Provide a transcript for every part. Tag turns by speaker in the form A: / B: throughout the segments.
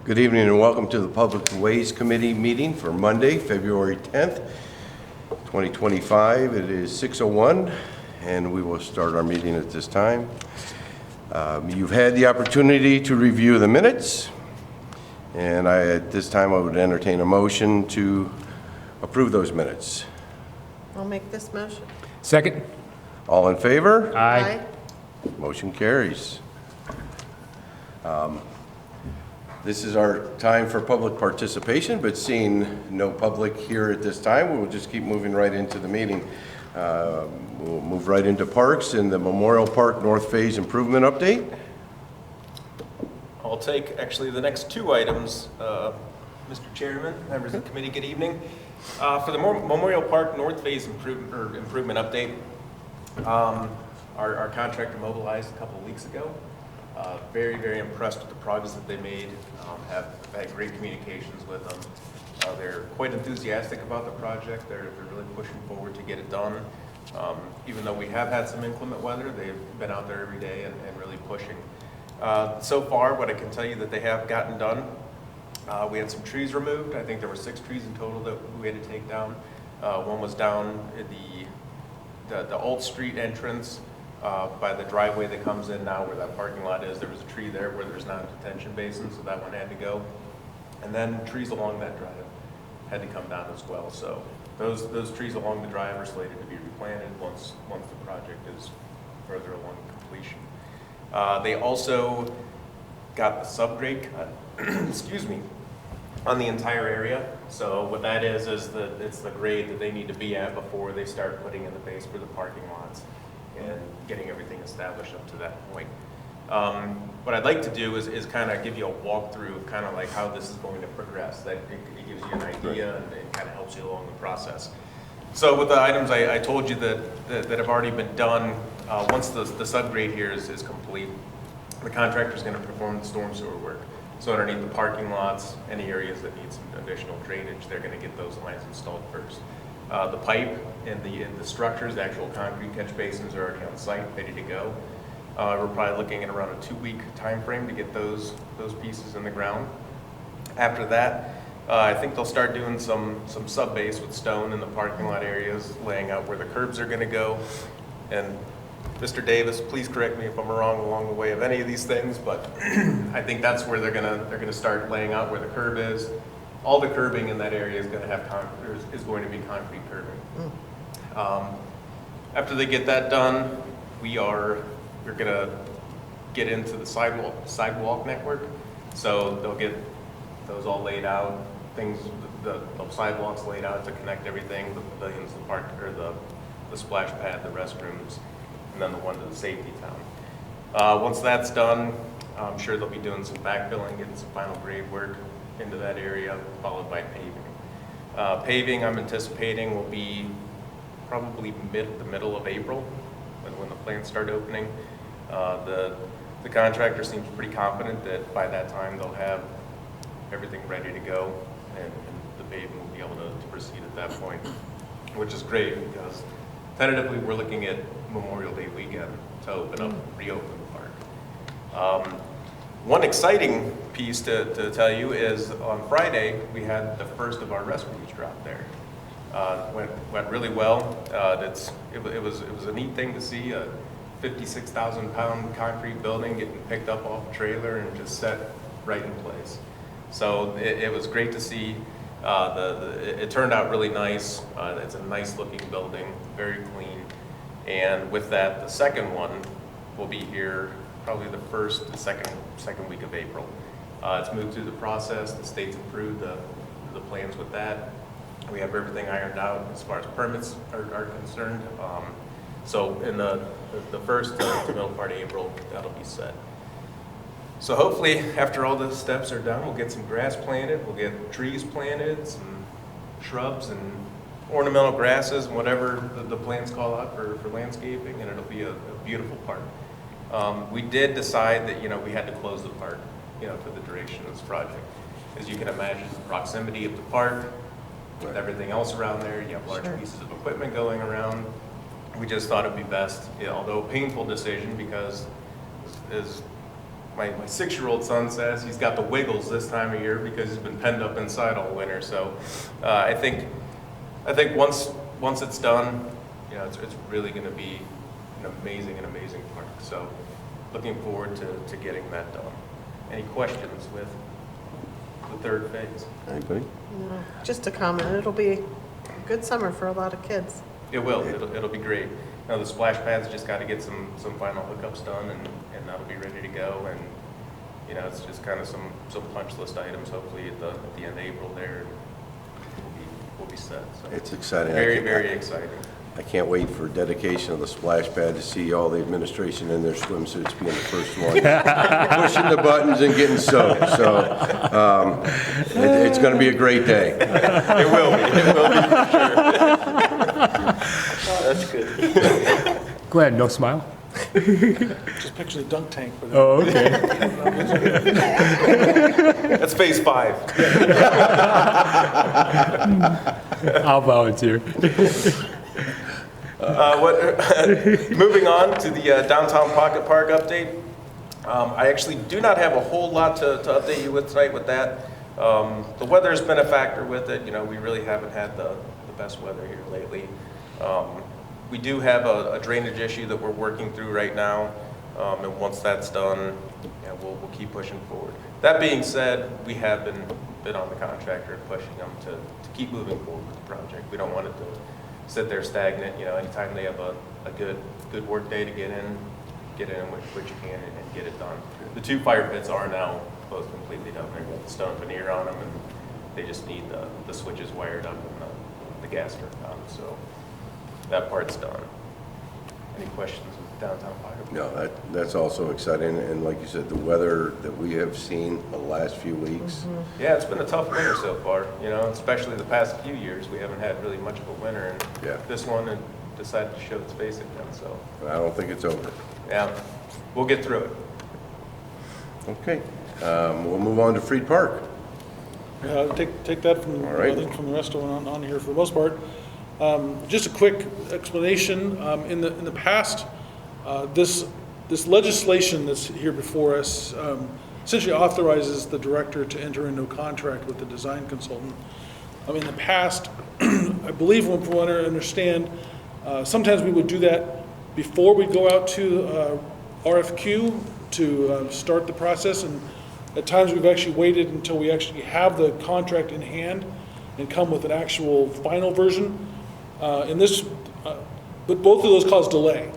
A: Good evening and welcome to the Public Ways Committee meeting for Monday, February 10th, 2025. It is 6:01 and we will start our meeting at this time. You've had the opportunity to review the minutes, and at this time I would entertain a motion to approve those minutes.
B: I'll make this motion.
C: Second.
A: All in favor?
C: Aye.
A: Motion carries. This is our time for public participation, but seeing no public here at this time, we will just keep moving right into the meeting. We'll move right into parks and the Memorial Park North Phase Improvement Update.
D: I'll take actually the next two items, Mr. Chairman, members of the committee, good evening. For the Memorial Park North Phase Improvement Update, our contractor mobilized a couple of weeks ago. Very, very impressed with the progress that they made. Have had great communications with them. They're quite enthusiastic about the project. They're really pushing forward to get it done. Even though we have had some inclement weather, they've been out there every day and really pushing. So far, what I can tell you that they have gotten done, we had some trees removed. I think there were 6 trees in total that we had to take down. One was down at the Old Street entrance. By the driveway that comes in now where that parking lot is, there was a tree there where there's not a detention basin, so that one had to go. And then trees along that drive had to come down as well. So those trees along the drive are slated to be replanted once the project is further along completion. They also got the subgrade cut, excuse me, on the entire area. So what that is that it's the grade that they need to be at before they start putting in the base for the parking lots and getting everything established up to that point. What I'd like to do is kind of give you a walkthrough of kind of like how this is going to progress. That it gives you an idea and it kind of helps you along the process. So with the items I told you that have already been done, once the subgrade here is complete, the contractor is going to perform the storm sewer work. So underneath the parking lots, any areas that need some additional drainage, they're going to get those lines installed first. The pipe and the structures, the actual concrete catch basins are already on site, ready to go. We're probably looking at around a 2-week time frame to get those pieces in the ground. After that, I think they'll start doing some sub-base with stone in the parking lot areas, laying out where the curbs are going to go. And Mr. Davis, please correct me if I'm wrong along the way of any of these things, but I think that's where they're gonna start laying out where the curb is. All the curbing in that area is going to have is going to be concrete curbing. After they get that done, we're going to get into the sidewalk network. So they'll get those all laid out, the sidewalks laid out to connect everything, the pavilions, the park, or the splash pad, the restrooms, and then the one to the safety town. Once that's done, I'm sure they'll be doing some backfilling, getting some final grade work into that area, followed by paving. Paving, I'm anticipating, will be probably the middle of April when the plants start opening. The contractor seems pretty confident that by that time they'll have everything ready to go and the paving will be able to proceed at that point, which is great because tentatively we're looking at Memorial Day weekend to reopen the park. One exciting piece to tell you is on Friday we had the first of our rescues drop there. Went really well. It was a neat thing to see a 56,000-pound concrete building getting picked up off a trailer and just set right in place. So it was great to see. It turned out really nice. It's a nice looking building, very clean. And with that, the second one will be here probably the second week of April. It's moved through the process. The state's approved the plans with that. We have everything ironed out as far as permits are concerned. So in the first to middle part of April, that'll be set. So hopefully, after all the steps are done, we'll get some grass planted, we'll get trees planted, some shrubs and ornamental grasses and whatever the plans call out for landscaping, and it'll be a beautiful park. We did decide that we had to close the park for the duration of this project. As you can imagine, the proximity of the park with everything else around there, you have large pieces of equipment going around. We just thought it'd be best, although a painful decision, because as my 6-year-old son says, he's got the wiggles this time of year because he's been penned up inside all winter. So I think once it's done, you know, it's really going to be an amazing park. So looking forward to getting that done. Any questions with the third phase?
A: Anybody?
B: No, just a comment, it'll be a good summer for a lot of kids.
D: It will. It'll be great. Now the splash pads just got to get some final hookups done, and that'll be ready to go. And you know, it's just kind of some punch list items. Hopefully at the end of April there, we'll be set. So
A: It's exciting.
D: very exciting.
A: I can't wait for dedication of the splash pad to see all the administration in their swimsuits being the first one, pushing the buttons and getting soaked. So it's going to be a great day.
D: It will be. It will be for sure.
C: That's good.
E: Go ahead, no smile.
F: Just picture the dunk tank. With
E: Oh, okay.
D: That's phase 5.
E: I'll volunteer.
D: Moving on to the downtown pocket park update. I actually do not have a whole lot to update you with tonight with that. The weather's been a factor with it. You know, we really haven't had the best weather here lately. We do have a drainage issue that we're working through right now, and once that's done, yeah, we'll keep pushing forward. That being said, we have been on the contractor and pushing them to keep moving forward with the project. We don't want it to sit there stagnant. You know, anytime they have a good work day to get in which you can and get it done. The 2 fire pits are now both completely done. They've got the stone veneer on them, and they just need the switches wired up and the gas turned on. So that part's done. Any questions with downtown fire?
A: No, that's also exciting. And like you said, the weather that we have seen the last few weeks.
D: Yeah, it's been a tough winter so far, you know, especially the past few years. We haven't had really much of a winter, and
A: Yeah.
D: this one it decided to show its face again. So,
A: I don't think it's over.
D: yeah, we'll get through it.
A: Okay. We'll move on to Freed Park.
F: Take that from,
A: All right.
F: I think from the rest of them on here for the most part. Just a quick explanation. In the past, this legislation that's here before us essentially authorizes the director to enter into a contract with the design consultant. In the past, I believe from what I understand, sometimes we would do that before we go out to RFQ to start the process, and at times we've actually waited until we actually have the contract in hand and come with an actual final version. But both of those cause delay,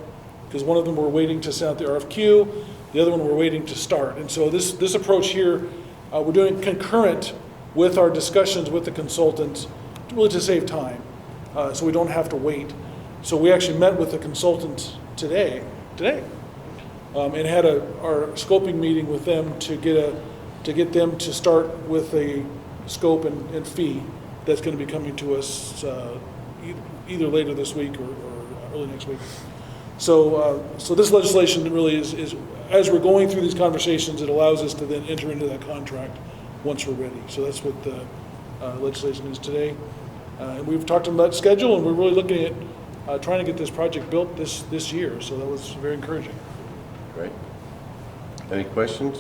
F: because one of them we're waiting to send out the RFQ, the other one we're waiting to start. And so this approach here, we're doing concurrent with our discussions with the consultants, really to save time, so we don't have to wait. So we actually met with the consultants today, and had our scoping meeting with them to get them to start with a scope and fee that's going to be coming to us either later this week or early next week. So this legislation really is, as we're going through these conversations, it allows us to then enter into that contract once we're ready. So that's what the legislation is today. And we've talked about schedule, and we're really looking at trying to get this project built this year. So that was very encouraging.
A: Great. Any questions?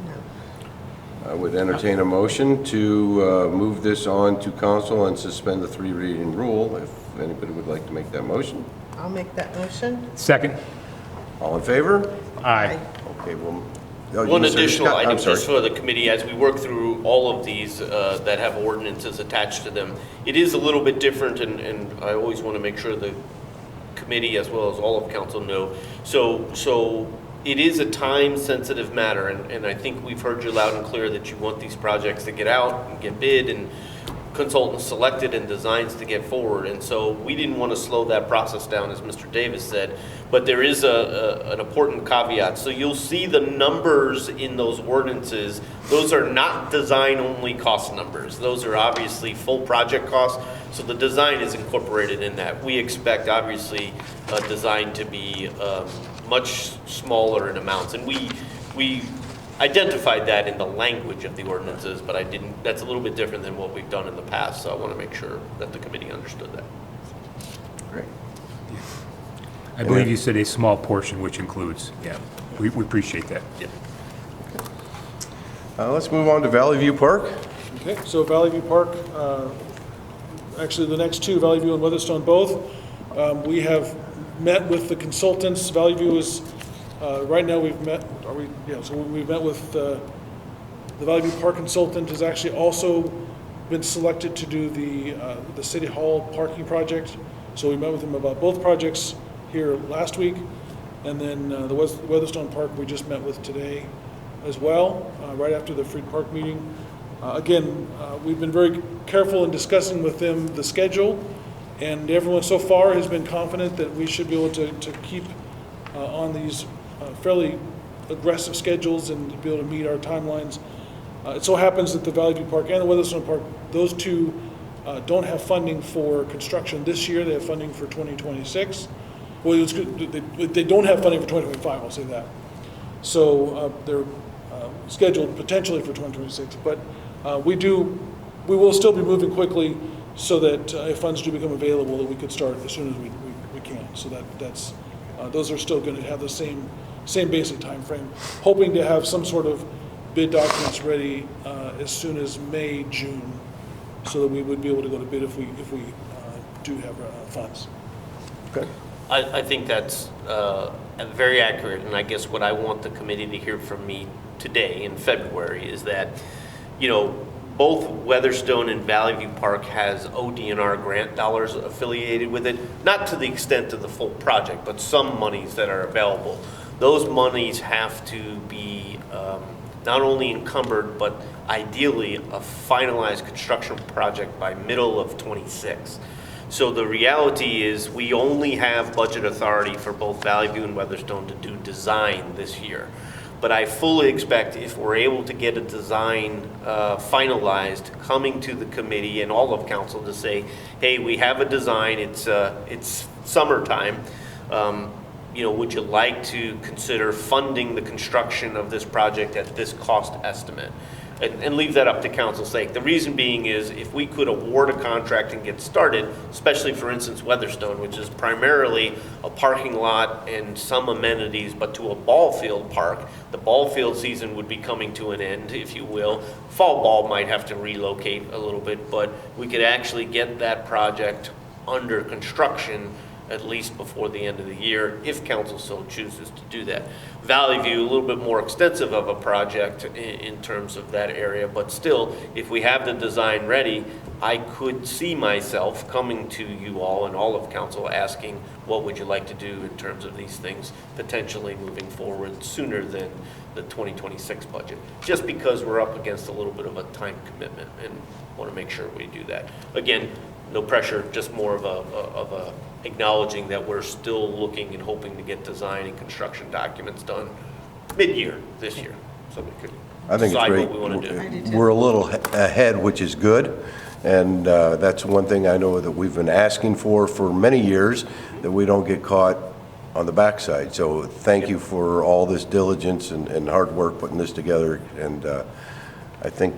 B: No.
A: I would entertain a motion to move this on to council and suspend the 3 reading rule, if anybody would like to make that motion.
B: I'll make that motion.
E: Second.
A: All in favor?
E: Aye.
A: Okay, well.
C: One additional item
A: I'm sorry.
C: just for the committee, as we work through all of these that have ordinances attached to them, it is a little bit different, and I always want to make sure the committee as well as all of council know. So it is a time-sensitive matter, and I think we've heard you loud and clear that you want these projects to get out and get bid and consultants selected and designs to get forward. And so we didn't want to slow that process down, as Mr. Davis said, but there is an important caveat. So you'll see the numbers in those ordinances. Those are not design-only cost numbers. Those are obviously full project costs. So the design is incorporated in that. We expect, obviously, a design to be much smaller in amounts. And we identified that in the language of the ordinances, but that's a little bit different than what we've done in the past. So I want to make sure that the committee understood that.
A: Great.
E: I believe you said a small portion, which includes, yeah. We appreciate that.
C: Yeah.
A: Let's move on to Valley View Park.
F: Okay, so Valley View Park, actually the next two, Valley View and Weatherstone both, we have met with the consultants. Valley View is, right now we've met, so we've met with the Valley View Park consultant has actually also been selected to do the City Hall parking project. So we met with him about both projects here last week. And then the Weatherstone Park we just met with today as well, right after the Freed Park meeting. Again, we've been very careful in discussing with them the schedule, and everyone so far has been confident that we should be able to keep on these fairly aggressive schedules and be able to meet our timelines. It so happens that the Valley View Park and the Weatherstone Park, those two don't have funding for construction this year. They have funding for 2026. Well, it's good. They don't have funding for 2025, I'll say that. So they're scheduled potentially for 2026, but we will still be moving quickly so that if funds do become available, that we could start as soon as we can. So that's those are still going to have the same basic time frame, hoping to have some sort of bid documents ready as soon as May, June, so that we would be able to go to bid if we do have funds.
A: Okay.
C: I think that's very accurate, and I guess what I want the committee to hear from me today in February is that, both Weatherstone and Valley View Park has ODNR grant dollars affiliated with it, not to the extent of the full project, but some monies that are available. Those monies have to be not only encumbered, but ideally a finalized construction project by middle of '26. So the reality is we only have budget authority for both Valley View and Weatherstone to do design this year. But I fully expect if we're able to get a design finalized, coming to the committee and all of council to say, hey, we have a design, it's summertime, would you like to consider funding the construction of this project at this cost estimate? And leave that up to council's sake. The reason being is if we could award a contract and get started, especially for instance Weatherstone, which is primarily a parking lot and some amenities, but to a ball field park, the ball field season would be coming to an end, if you will. Fall ball might have to relocate a little bit, but we could actually get that project under construction at least before the end of the year, if council so chooses to do that. Valley View, a little bit more extensive of a project in terms of that area, but still, if we have the design ready, I could see myself coming to you all and all of council asking, what would you like to do in terms of these things, potentially moving forward sooner than the 2026 budget, just because we're up against a little bit of a time commitment and want to make sure we do that. Again, no pressure, just more of a acknowledging that we're still looking and hoping to get design and construction documents done mid-year this year, so we could
A: I think it's
C: decide
A: great.
C: what we want to do.
B: I do too.
A: We're a little ahead, which is good, and that's one thing I know that we've been asking for many years, that we don't get caught on the backside. So thank you for all this diligence and hard work putting this together, and I think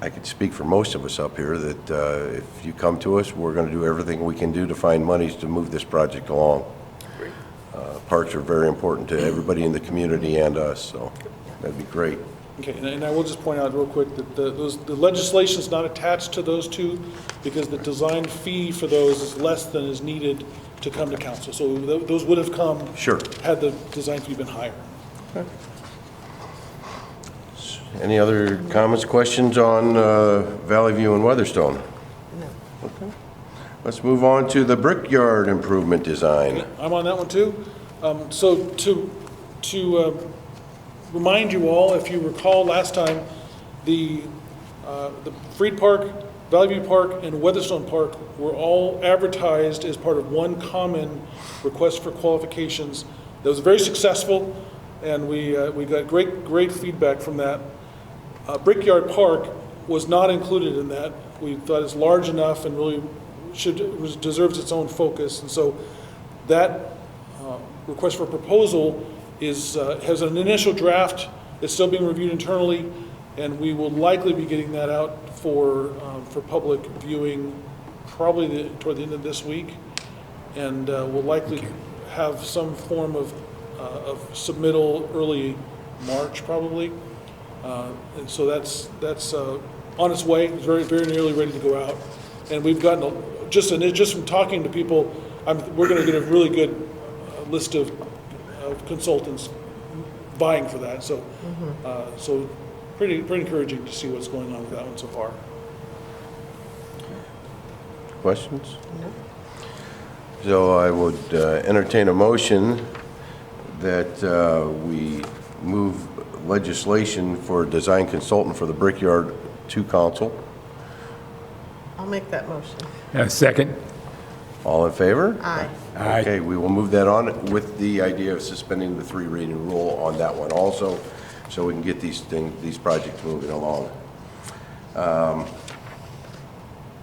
A: I could speak for most of us up here that if you come to us, we're going to do everything we can do to find monies to move this project along.
C: Great.
A: Parks are very important to everybody in the community and us, so that'd be great.
F: Okay, and I will just point out real quick that the legislation is not attached to those two because the design fee for those is less than is needed to come to council. So those would have come
A: Sure.
F: had the design fee been higher.
A: Any other comments, questions on Valley View and Weatherstone?
B: No.
A: Okay. Let's move on to the Brickyard improvement design.
F: I'm on that one too. So to remind you all, if you recall last time, the Freed Park, Valley View Park, and Weatherstone Park were all advertised as part of one common request for qualifications. That was very successful, and we got great feedback from that. Brickyard Park was not included in that. We thought it's large enough and really deserves its own focus, and so that request for proposal has an initial draft. It's still being reviewed internally, and we will likely be getting that out for public viewing probably toward the end of this week, and we'll likely have some form of submittal early March probably. And so that's on its way. It's very, very nearly ready to go out. And we've gotten, just from talking to people, we're going to get a really good list of consultants vying for that. So, so pretty encouraging to see what's going on with that one so far.
A: Questions? No. So I would entertain a motion that we move legislation for a design consultant for the Brickyard to council.
B: I'll make that motion.
E: Second.
A: All in favor?
B: Aye.
E: Aye.
A: Okay, we will move that on with the idea of suspending the 3 reading rule on that one also, so we can get these projects moving along.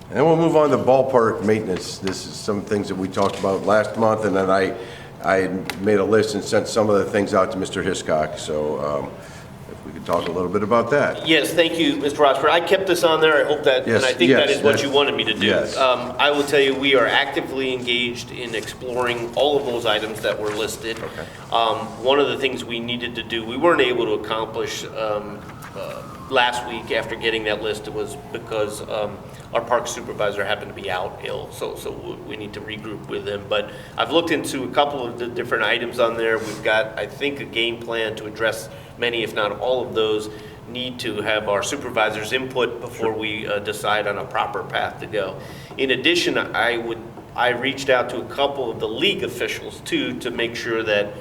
A: And then we'll move on to ballpark maintenance. This is some things that we talked about last month, and then I made a list and sent some of the things out to Mr. Hiscock, so if we could talk a little bit about that.
C: Yes, thank you, Mr. Rossberg. I kept this on there. I hope that,
A: Yes,
C: and I think that
A: yes,
C: is what
A: that's-
C: you wanted me to do.
A: yes.
C: I will tell you, we are actively engaged in exploring all of those items that were listed.
A: Okay.
C: One of the things we needed to do, we weren't able to accomplish last week after getting that list, it was because our park supervisor happened to be out ill, so we need to regroup with him. But I've looked into a couple of the different items on there. We've got, I think, a game plan to address many, if not all of those. Need to have our supervisor's input before we decide on a proper path to go. In addition, I reached out to a couple of the league officials too to make sure that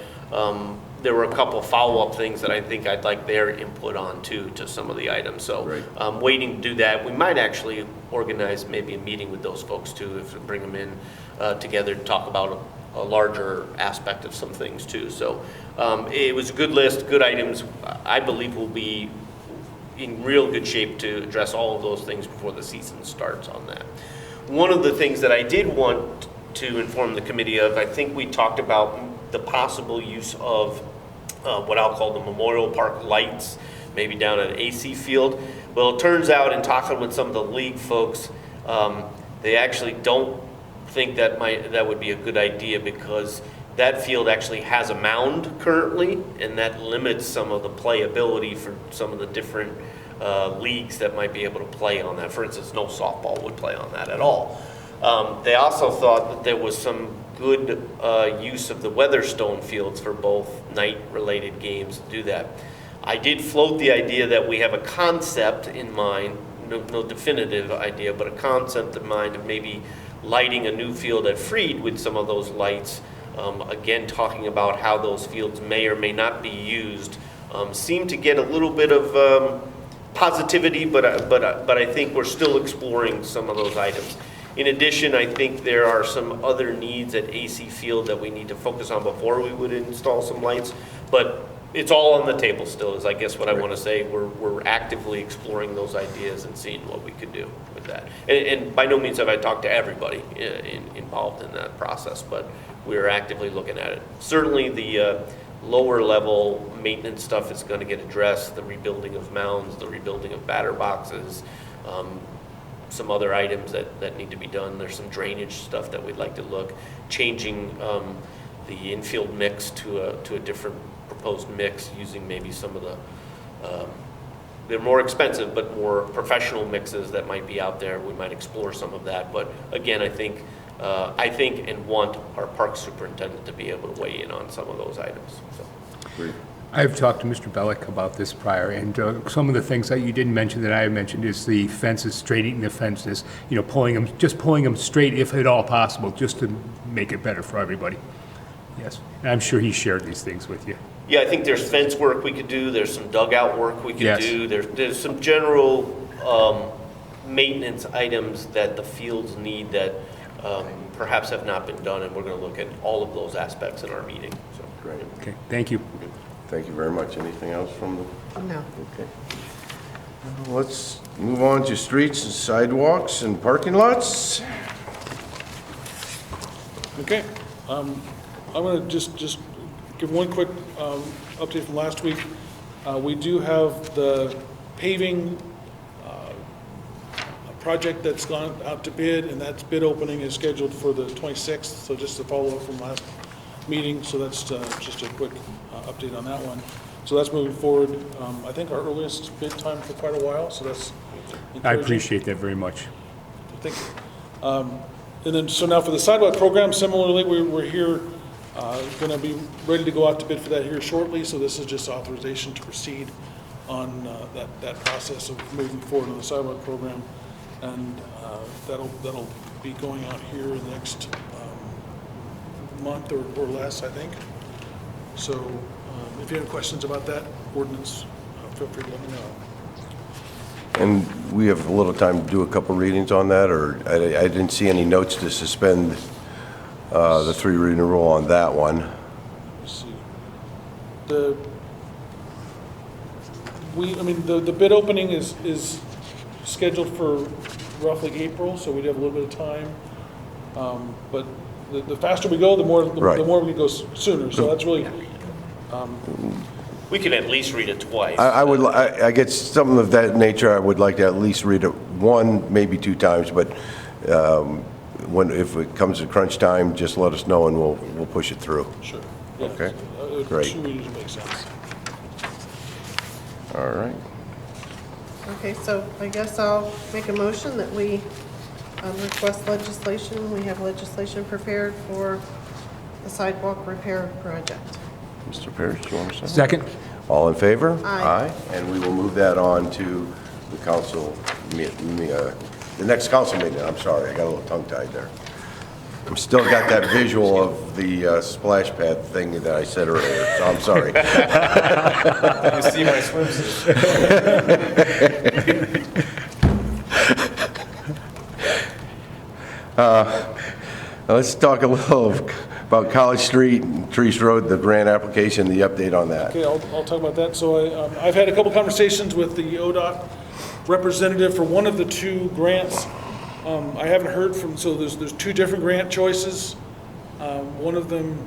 C: there were a couple of follow-up things that I think I'd like their input on too, to some of the items. So
A: Right.
C: I'm waiting to do that. We might actually organize maybe a meeting with those folks too, if we bring them in together to talk about a larger aspect of some things too. So it was a good list, good items. I believe we'll be in real good shape to address all of those things before the season starts on that. One of the things that I did want to inform the committee of, I think we talked about the possible use of what I'll call the Memorial Park lights, maybe down at AC Field. Well, it turns out in talking with some of the league folks, they actually don't think that would be a good idea, because that field actually has a mound currently, and that limits some of the playability for some of the different leagues that might be able to play on that. For instance, no softball would play on that at all. They also thought that there was some good use of the Weatherstone fields for both night-related games to do that. I did float the idea that we have a concept in mind, no definitive idea, but a concept in mind of maybe lighting a new field at Freed with some of those lights. Again, talking about how those fields may or may not be used. Seem to get a little bit of positivity, but I think we're still exploring some of those items. In addition, I think there are some other needs at AC Field that we need to focus on before we would install some lights, but it's all on the table still, is I guess what I want to say. We're actively exploring those ideas and seeing what we could do with that. And by no means have I talked to everybody involved in that process, but we're actively looking at it. Certainly the lower level maintenance stuff is going to get addressed, the rebuilding of mounds, the rebuilding of batter boxes, some other items that need to be done. There's some drainage stuff that we'd like to look, changing the infield mix to a different proposed mix, using maybe some of the, they're more expensive but more professional mixes that might be out there. We might explore some of that, but again, I think and want our park superintendent to be able to weigh in on some of those items. So.
A: Great.
E: I've talked to Mr. Bellick about this prior, and some of the things that you didn't mention that I mentioned is the fences, straightening the fences, pulling them straight if at all possible, just to make it better for everybody. Yes, and I'm sure he shared these things with you.
C: Yeah, I think there's fence work we could do. There's some dugout work we could
E: Yes.
C: do. There's some general maintenance items that the fields need that perhaps have not been done, and we're going to look at all of those aspects in our meeting. So.
A: Great.
E: Okay, thank you.
A: Thank you very much. Anything else from the?
B: No.
A: Okay. Let's move on to streets and sidewalks and parking lots.
F: Okay, I'm going to just give one quick update from last week. We do have the paving project that's gone out to bid, and that bid opening is scheduled for the 26th, so just to follow up from last meeting, so that's just a quick update on that one. So that's moving forward. I think our earliest bid time for quite a while, so that's
E: I
F: encouraging.
E: appreciate that very much.
F: Thank you. And then, so now for the sidewalk program, similarly, we're here, going to be ready to go out to bid for that here shortly. So this is just authorization to proceed on that process of moving forward on the sidewalk program. And that'll be going out here in the next month or less, I think. So if you have questions about that ordinance, feel free to let me know.
A: And we have a little time to do a couple readings on that, or I didn't see any notes to suspend the 3 reading rule on that one.
F: Let's see. The bid opening is scheduled for roughly April, so we'd have a little bit of time. But the faster we go, the more
A: Right.
F: we go sooner. So that's really,
C: We can at least read it twice.
A: I get something of that nature, I would like to at least read it 1, maybe 2 times, but if it comes to crunch time, just let us know and we'll push it through.
F: sure. Yeah.
A: Okay. Great.
F: 2 readings makes sense.
A: All right.
B: Okay, so I guess I'll make a motion that we request legislation. We have legislation prepared for the sidewalk repair project.
A: Mr. Parrish, do you want to say?
E: Second?
A: All in favor?
B: Aye.
A: And we will move that on to the council, the next council meeting. I'm sorry, I got a little tongue-tied there. I'm still got that visual of the splash pad thing that I said earlier, so I'm sorry.
D: You see my swimsuit.
A: Let's talk a little about College Street and Trees Road, the grant application, the update on that.
F: Okay, I'll talk about that. So I've had a couple conversations with the ODOT representative for one of the 2 grants. I haven't heard from, so there's 2 different grant choices. One of them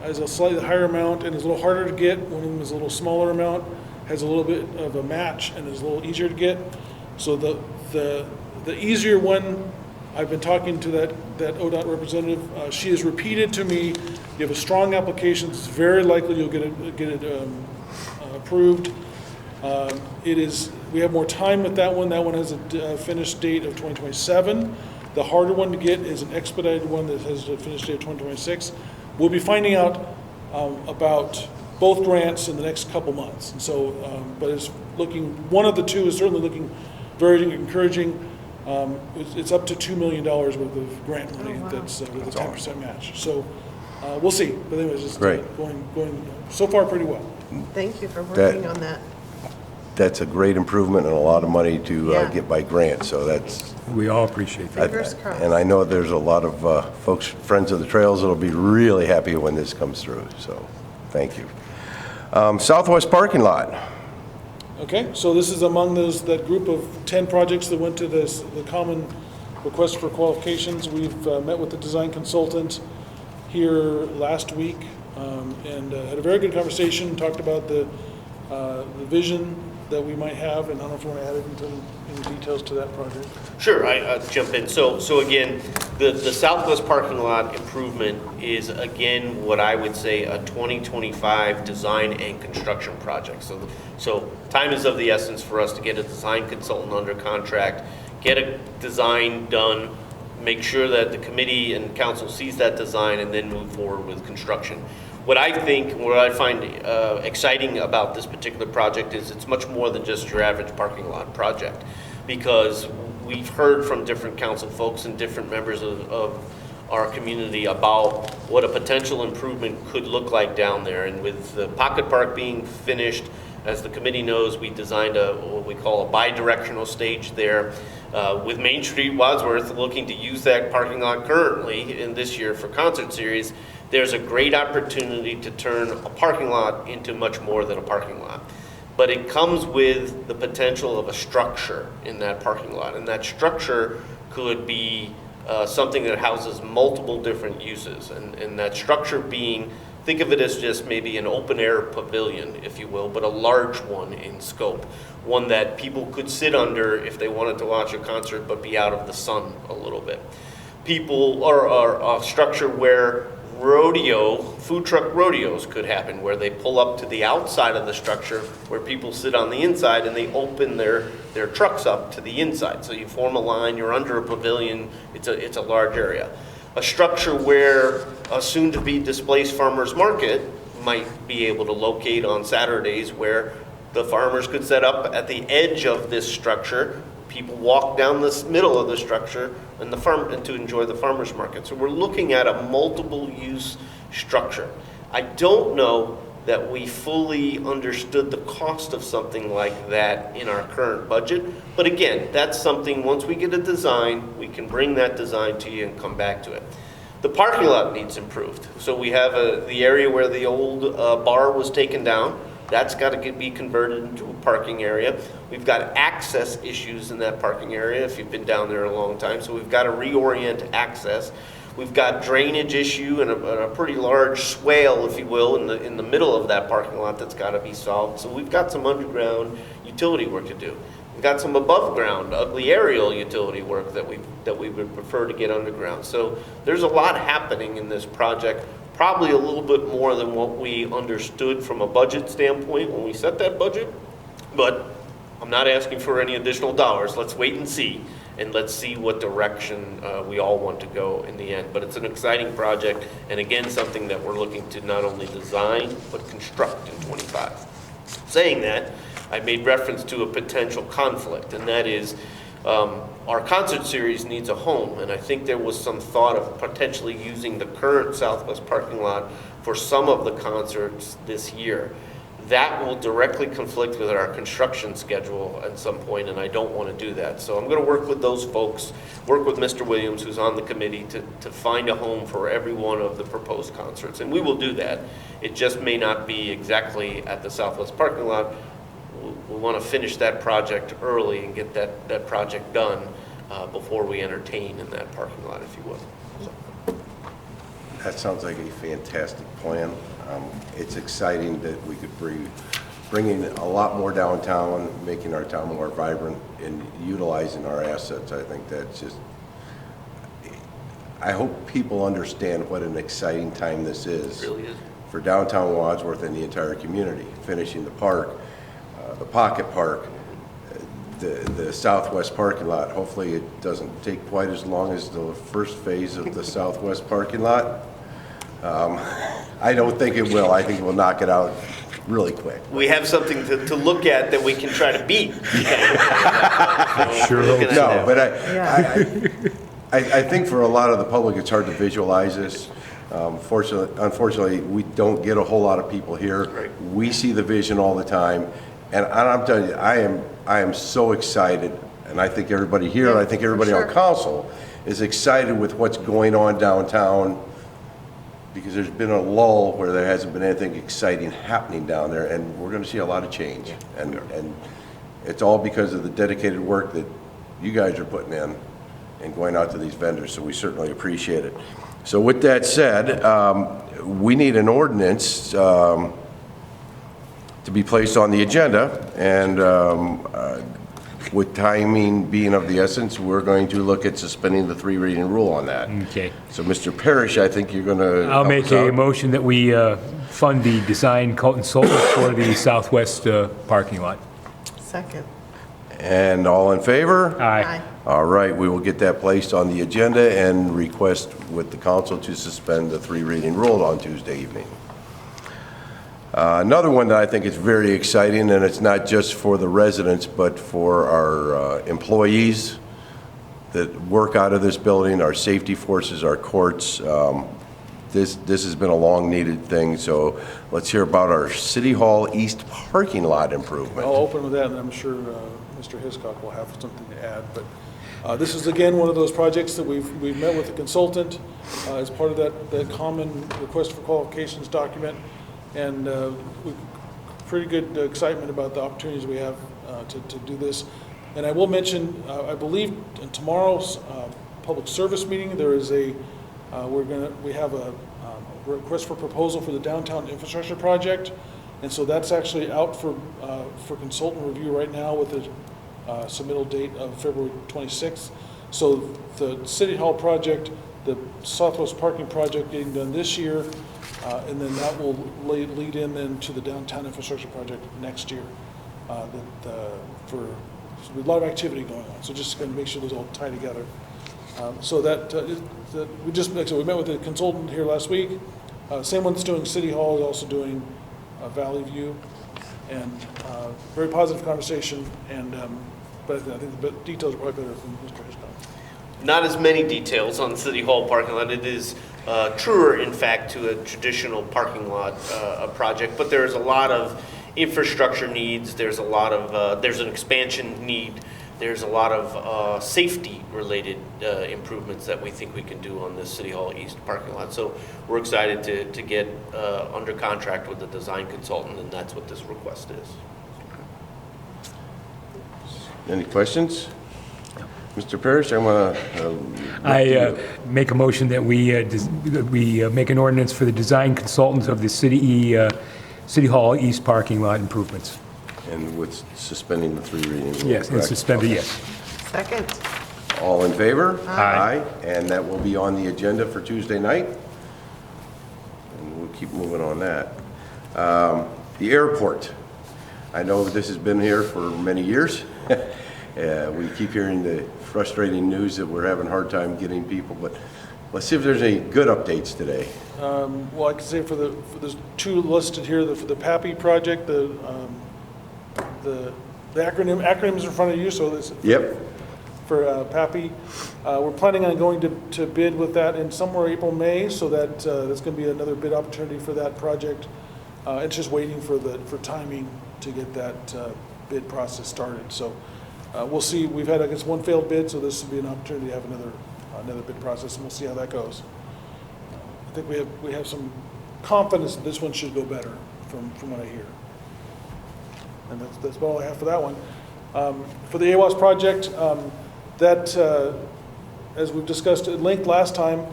F: has a slightly higher amount and is a little harder to get. One of them is a little smaller amount, has a little bit of a match and is a little easier to get. So the easier one, I've been talking to that ODOT representative. She has repeated to me, you have a strong application, it's very likely you'll get it approved. We have more time with that one. That one has a finished date of 2027. The harder one to get is an expedited one that has a finished date of 2026. We'll be finding out about both grants in the next couple months. And so, but it's looking, one of the 2 is certainly looking very encouraging. It's up to $2 million worth of grant money.
B: Oh, wow.
F: That's with a 10% match. So we'll see. But anyways, it's
A: Great.
F: going so far pretty well.
B: Thank you for working on that.
A: That's a great improvement and a lot of money to
B: Yeah.
A: get by grant, so that's,
E: We all appreciate that.
B: Fingers crossed.
A: and I know there's a lot of folks, friends of the trails, that'll be really happy when this comes through, so thank you. Southwest parking lot.
F: Okay, so this is among that group of 10 projects that went to the common request for qualifications. We've met with the design consultant here last week and had a very good conversation, talked about the vision that we might have, and I don't know if you want to add any details to that project.
C: Sure, I'll jump in. So again, the Southwest parking lot improvement is, again, what I would say a 2025 design and construction project. So time is of the essence for us to get a design consultant under contract, get a design done, make sure that the committee and council sees that design, and then move forward with construction. What I find exciting about this particular project is it's much more than just your average parking lot project, because we've heard from different council folks and different members of our community about what a potential improvement could look like down there. And with the pocket park being finished, as the committee knows, we designed what we call a bi-directional stage there. With Main Street Wadsworth looking to use that parking lot currently in this year for concert series, there's a great opportunity to turn a parking lot into much more than a parking lot. But it comes with the potential of a structure in that parking lot, and that structure could be something that houses multiple different uses, and that structure being, think of it as just maybe an open-air pavilion, if you will, but a large one in scope, one that people could sit under if they wanted to watch a concert but be out of the sun a little bit. Or a structure where food truck rodeos could happen, where they pull up to the outside of the structure, where people sit on the inside and they open their trucks up to the inside. So you form a line, you're under a pavilion, it's a large area. A structure where a soon-to-be displaced farmer's market might be able to locate on Saturdays, where the farmers could set up at the edge of this structure. People walk down this middle of the structure and to enjoy the farmer's market. So we're looking at a multiple use structure. I don't know that we fully understood the cost of something like that in our current budget. But again, that's something, once we get a design, we can bring that design to you and come back to it. The parking lot needs improved. So we have the area where the old bar was taken down. That's got to be converted into a parking area. We've got access issues in that parking area if you've been down there a long time. So we've got to reorient access. We've got drainage issue and a pretty large swale, if you will, in the middle of that parking lot that's got to be solved. So we've got some underground utility work to do. We've got some above ground, ugly aerial utility work that we would prefer to get underground. So there's a lot happening in this project. Probably a little bit more than what we understood from a budget standpoint when we set that budget, but I'm not asking for any additional dollars. Let's wait and see, and let's see what direction we all want to go in the end. But it's an exciting project, and again, something that we're looking to not only design, but construct in '25. Saying that, I made reference to a potential conflict, and that is our concert series needs a home, and I think there was some thought of potentially using the current Southwest parking lot for some of the concerts this year. That will directly conflict with our construction schedule at some point, and I don't want to do that. So I'm going to work with those folks, work with Mr. Williams, who's on the committee, to find a home for every one of the proposed concerts, and we will do that. It just may not be exactly at the Southwest parking lot. We want to finish that project early and get that project done before we entertain in that parking lot, if you will. So.
A: That sounds like a fantastic plan. It's exciting that we could bring in a lot more downtown, making our town more vibrant and utilizing our assets. I think that's just, I hope people understand what an exciting time this is.
C: It really is.
A: For downtown Wadsworth and the entire community. Finishing the park, the pocket park, the southwest parking lot. Hopefully it doesn't take quite as long as the first phase of the southwest parking lot. I don't think it will. I think we'll knock it out really quick.
C: We have something to look at that we can try to beat.
E: Sure.
A: No, but I think for a lot of the public, it's hard to visualize this. Unfortunately, we don't get a whole lot of people here.
C: Right.
A: We see the vision all the time, and I'm telling you, I am so excited, and I think everybody here, and I think everybody on council is excited with what's going on downtown, because there's been a lull where there hasn't been anything exciting happening down there, and we're going to see a lot of change, and it's all because of the dedicated work that you guys are putting in and going out to these vendors, so we certainly appreciate it. So with that said, we need an ordinance to be placed on the agenda, and with timing being of the essence, we're going to look at suspending the 3 reading rule on that.
E: Okay.
A: So Mr. Parrish, I think you're going to
E: I'll make a motion that we fund the design consultant for the southwest parking lot.
B: Second.
A: And all in favor?
E: Aye.
A: All right, we will get that placed on the agenda and request with the council to suspend the 3 reading rule on Tuesday evening. Another one that I think is very exciting, and it's not just for the residents, but for our employees that work out of this building, our safety forces, our courts. This has been a long-needed thing, so let's hear about our City Hall East parking lot improvement.
F: I'll open with that, and I'm sure Mr. Hiscock will have something to add. But this is, again, one of those projects that we've met with the consultant as part of that common request for qualifications document. And pretty good excitement about the opportunities we have to do this. And I will mention, I believe in tomorrow's public service meeting, there is we have a request for proposal for the downtown infrastructure project. And so that's actually out for consultant review right now with the submittal date of February 26th. So the City Hall project the Southwest parking project getting done this year, and then that will lead in then to the downtown infrastructure project next year. So a lot of activity going on, so just going to make sure those all tie together. So we just, like I said, we met with the consultant here last week. Same one that's doing City Hall is also doing Valley View, and very positive conversation. And but I think the details are probably better from Mr. Hitchcock.
C: Not as many details on City Hall parking lot. It is truer, in fact, to a traditional parking lot project, but there's a lot of infrastructure needs. There's a lot of there's an expansion need. There's a lot of safety-related improvements that we think we can do on this City Hall East parking lot. So we're excited to get under contract with the design consultant, and that's what this request is.
A: Any questions? Mr. Parrish,
E: I make a motion that we make an ordinance for the design consultants of the City Hall East parking lot improvements.
A: And with suspending the 3 reading rule.
E: Yes, and
A: correct?
E: suspended, yes.
B: Second.
A: All in favor?
E: Aye.
A: And that will be on the agenda for Tuesday night. And we'll keep moving on that. The airport. I know this has been here for many years. We keep hearing the frustrating news that we're having a hard time getting people, but let's see if there's any good updates today.
F: Well, I can say for there's 2 listed here, for the PAPI project, the acronyms in front of you, so this.
A: Yep.
F: For PAPI, we're planning on going to bid with that in somewhere April, May, so that that's going to be another bid opportunity for that project. It's just waiting for timing to get that bid process started. So we'll see. We've had, I guess, 1 failed bid, so this will be an opportunity to have another bid process, and we'll see how that goes. I think we have some confidence that this one should go better from what I hear. And that's about all I have for that one. For the AWAS project, as we've discussed at length last time,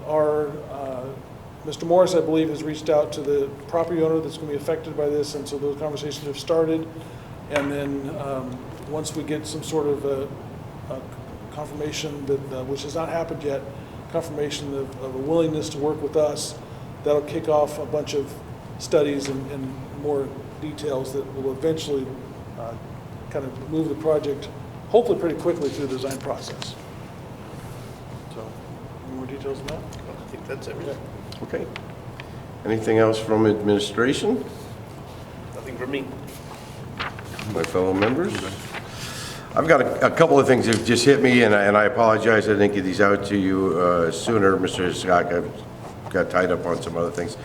F: our Mr. Morris, I believe, has reached out to the property owner that's going to be affected by this, and so those conversations have started. And then once we get some sort of a confirmation that, which has not happened yet, confirmation of a willingness to work with us, that'll kick off a bunch of studies and more details that will eventually kind of move the project, hopefully pretty quickly, through the design process. So, any more details on that?
C: I think that's everything.
A: Okay. Anything else from administration?
C: Nothing from me.
A: My fellow members? I've got a couple of things that just hit me, and I apologize I didn't get these out to you sooner, Mr. Hiscock. I got tied up on some other things.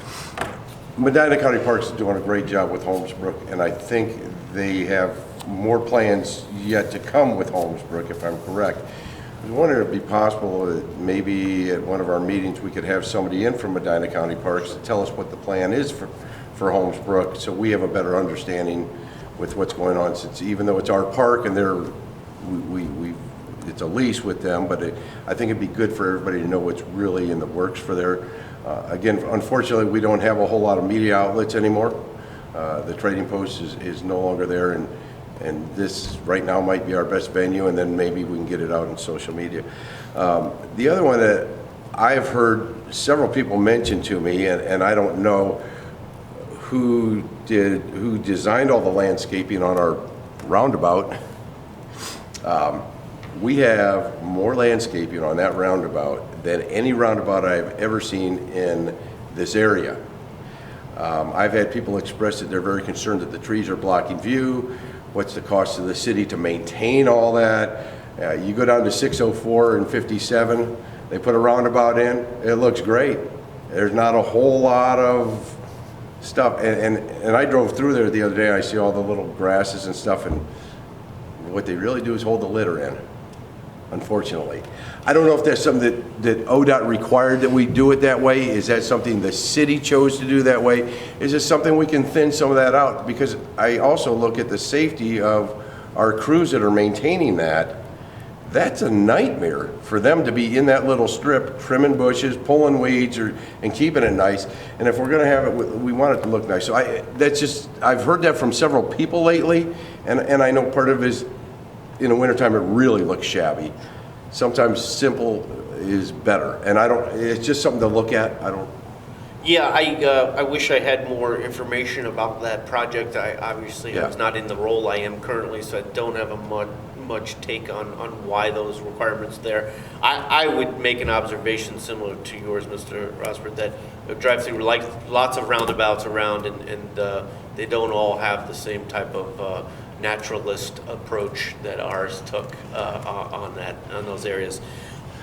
A: Medina County Parks is doing a great job with Holmesbrook, and I think they have more plans yet to come with Holmesbrook, if I'm correct. I was wondering if it'd be possible that maybe at one of our meetings we could have somebody in from Medina County Parks to tell us what the plan is for Holmesbrook, so we have a better understanding with what's going on, since even though it's our park and it's a lease with them, but I think it'd be good for everybody to know what's really in the works for their. Again, unfortunately, we don't have a whole lot of media outlets anymore. The Trading Post is no longer there, and this right now might be our best venue, and then maybe we can get it out on social media. The other one that I've heard several people mention to me, and I don't know who designed all the landscaping on our roundabout. We have more landscaping on that roundabout than any roundabout I've ever seen in this area. I've had people express that they're very concerned that the trees are blocking view. What's the cost to the city to maintain all that? You go down to 604 and 57, they put a roundabout in, it looks great. There's not a whole lot of stuff, and I drove through there the other day, I see all the little grasses and stuff, and what they really do is hold the litter in, unfortunately. I don't know if that's something that ODOT required that we do it that way. Is that something the city chose to do that way? Is this something we can thin some of that out? Because I also look at the safety of our crews that are maintaining that. That's a nightmare for them to be in that little strip, trimming bushes, pulling weeds, and keeping it nice. And if we're going to have it, we want it to look nice. So I've heard that from several people lately, and I know part of it is in the wintertime it really looks shabby. sometimes simple is better. And it's just something to look at.
C: Yeah, I wish I had more information about that project. I was not in the role I am currently, so I don't have a much take on why those requirements there. I would make an observation similar to yours, Mr. Rosberg, that a drive-through, like lots of roundabouts around, and they don't all have the same type of naturalist approach that ours took on those areas.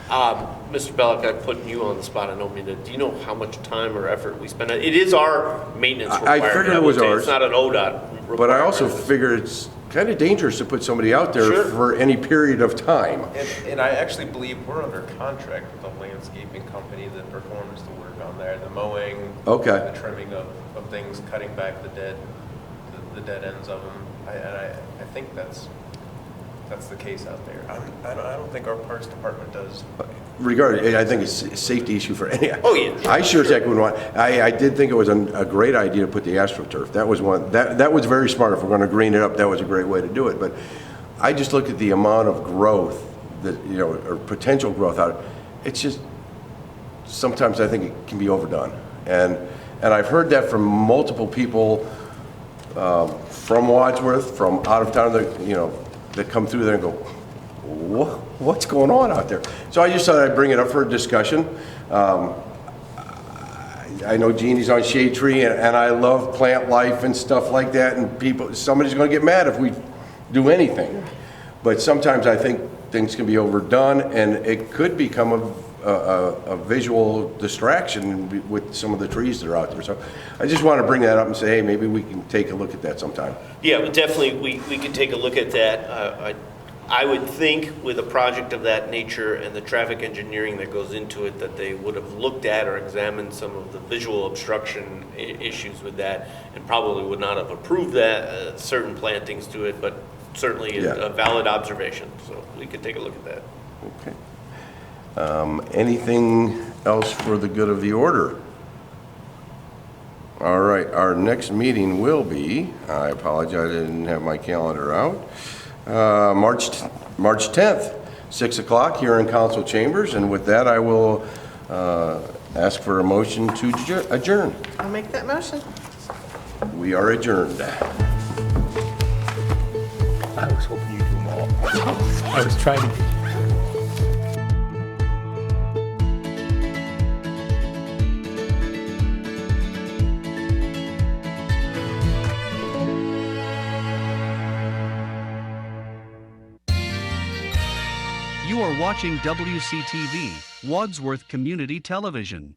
C: Mr. Bellick, I'm putting you on the spot. I don't mean to. Do you know how much time or effort we spend? It is our maintenance requirement.
A: I figured it was ours.
C: It's not an ODOT requirement.
A: But I also figure it's kind of dangerous to put somebody out there
C: Sure.
A: for any period of time.
D: And I actually believe we're under contract with a landscaping company that performs the work on there, the mowing,
A: Okay.
D: the trimming of things, cutting back the dead ends of them. I think that's the case out there. I don't think our Parks Department does.
A: Regarding, I think it's a safety issue for any.
C: Oh, yeah.
A: I sure as heck wouldn't want, I did think it was a great idea to put the AstroTurf. That was that was very smart. If we're going to green it up, that was a great way to do it. But I just look at the amount of growth that, or potential growth out. It's just, sometimes I think it can be overdone. And I've heard that from multiple people from Wadsworth, from out of town, that come through there and go, what's going on out there? So I just thought I'd bring it up for a discussion. I know Jeannie's on Shade Tree, and I love plant life and stuff like that, and somebody's going to get mad if we do anything. But sometimes I think things can be overdone, and it could become a visual distraction with some of the trees that are out there. So I just want to bring that up and say, hey, maybe we can take a look at that sometime.
C: Yeah, but definitely we could take a look at that. I would think with a project of that nature and the traffic engineering that goes into it, that they would have looked at or examined some of the visual obstruction issues with that, and probably would not have approved that certain plantings to it, but certainly a valid observation. So we could take a look at that.
A: Okay. Anything else for the good of the order? All right, our next meeting will be, I apologize, I didn't have my calendar out, March 10th, 6 o'clock here in council chambers. And with that, I will ask for a motion to adjourn.
B: I'll make that motion.
A: We are adjourned.
E: I was hoping you'd do them all. I was trying to.
G: You are watching WCTV, Wadsworth Community Television.